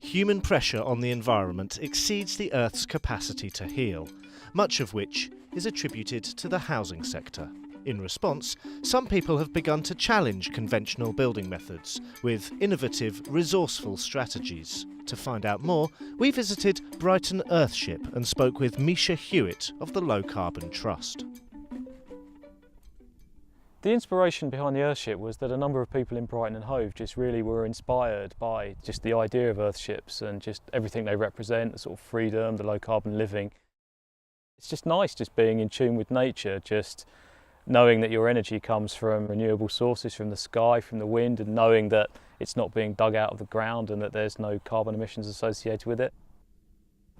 human pressure on the environment exceeds the Earth's capacity to heal, much of which is attributed to the housing sector. In response, some people have begun to challenge conventional building methods with innovative, resourceful strategies. To find out more, we visited Brighton Earthship and spoke with Misha Hewitt of the Low Carbon Trust. The inspiration behind the Earthship was that a number of people in Brighton and Hove just really were inspired by just the idea of Earthships and just everything they represent, the sort of freedom, the low carbon living. It's just nice just being in tune with nature, just knowing that your energy comes from renewable sources, from the sky, from the wind, and knowing that it's not being dug out of the ground and that there's no carbon emissions associated with it.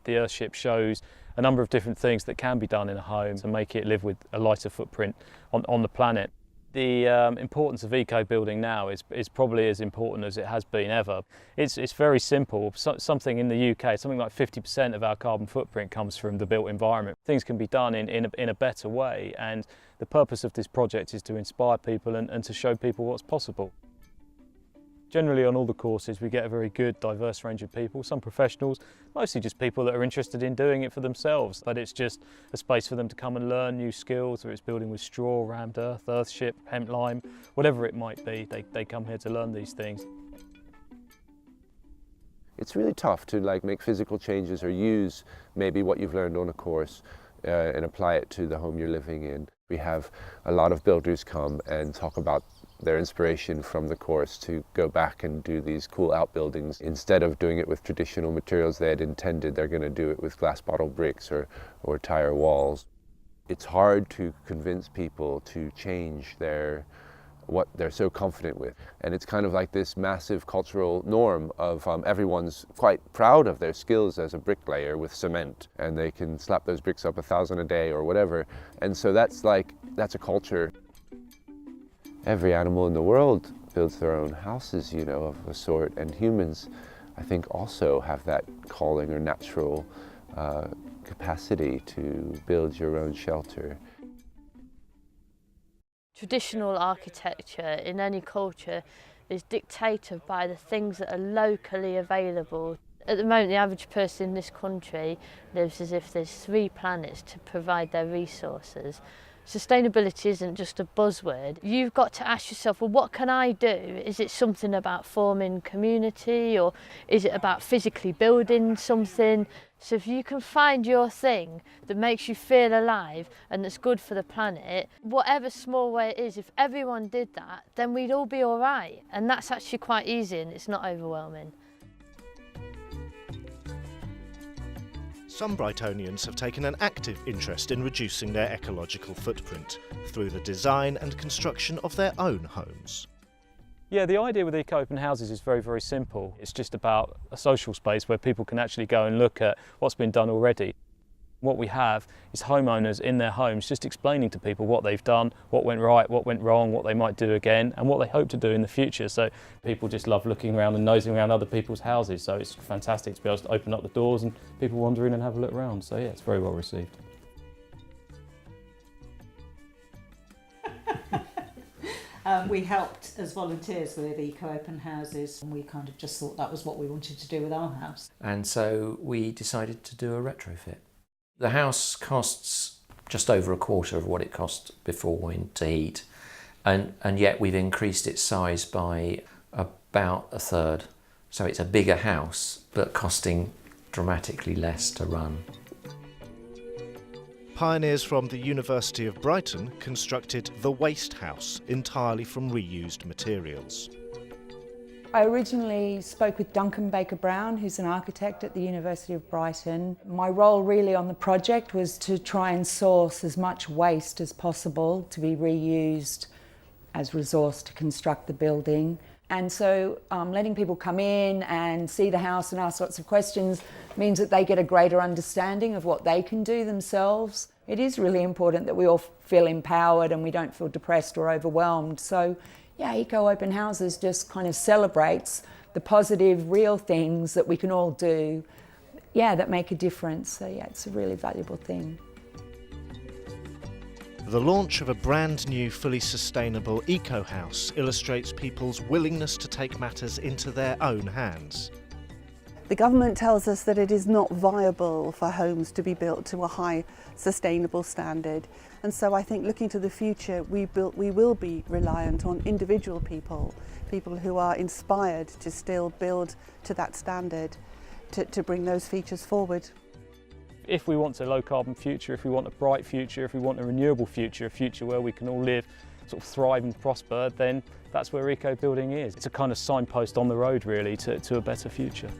The Earthship shows a number of different things that can be done in a home to make it live with a lighter footprint on the planet. The importance of eco-building now is probably as important as it has been ever. It's very simple. Something in the UK, something like 50% of our carbon footprint comes from the built environment. Things can be done in a better way, and the purpose of this project is to inspire people and to show people what's possible. Generally on all the courses we get a very good diverse range of people, some professionals, mostly just people that are interested in doing it for themselves, but it's just a space for them to come and learn new skills, whether it's building with straw, rammed earth, earthship, hemp lime, whatever it might be, they come here to learn these things. It's really tough to make physical changes or use maybe what you've learned on a course and apply it to the home you're living in. We have a lot of builders come and talk about their inspiration from the course to go back and do these cool outbuildings. Instead of doing it with traditional materials they had intended, they're going to do it with glass bottle bricks or tire walls. It's hard to convince people to change what they're so confident with. And it's kind of like this massive cultural norm of everyone's quite proud of their skills as a bricklayer with cement, and they can slap those bricks up 1,000 a day or whatever. And so that's a culture. Every animal in the world builds their own houses, of a sort, and humans, I think, also have that calling or natural capacity to build your own shelter. Traditional architecture in any culture is dictated by the things that are locally available. At the moment, the average person in this country lives as if there's 3 planets to provide their resources. Sustainability isn't just a buzzword. You've got to ask yourself, well, what can I do? Is it something about forming community, or is it about physically building something? So if you can find your thing that makes you feel alive and that's good for the planet, whatever small way it is, if everyone did that, then we'd all be all right. And that's actually quite easy and it's not overwhelming. Some Brightonians have taken an active interest in reducing their ecological footprint through the design and construction of their own homes. Yeah, the idea with eco-open houses is very, very simple. It's just about a social space where people can actually go and look at what's been done already. What we have is homeowners in their homes just explaining to people what they've done, what went right, what went wrong, what they might do again, and what they hope to do in the future. So people just love looking around and nosing around other people's houses. So it's fantastic to be able to open up the doors and people wander in and have a look around. So yeah, it's very well received. We helped as volunteers with eco-open houses, and we kind of just thought that was what we wanted to do with our house. And so we decided to do a retrofit. The house costs just over a quarter of what it cost before to heat, and yet we've increased its size by about a third. So it's a bigger house, but costing dramatically less to run. Pioneers from the University of Brighton constructed the Waste House entirely from reused materials. I originally spoke with Duncan Baker-Brown, who's an architect at the University of Brighton. My role really on the project was to try and source as much waste as possible to be reused as resource to construct the building. And so letting people come in and see the house and ask lots of questions means that they get a greater understanding of what they can do themselves. It is really important that we all feel empowered and we don't feel depressed or overwhelmed. So yeah, eco-open houses just kind of celebrates the positive, real things that we can all do, that make a difference. So yeah, it's a really valuable thing. The launch of a brand new, fully sustainable eco-house illustrates people's willingness to take matters into their own hands. The government tells us that it is not viable for homes to be built to a high sustainable standard, and so I think looking to the future we will be reliant on individual people who are inspired to still build to that standard to bring those features forward. If we want a low carbon future, if we want a bright future, if we want a renewable future, a future where we can all live, sort of thrive and prosper, then that's where eco building is. It's a kind of signpost on the road really to a better future.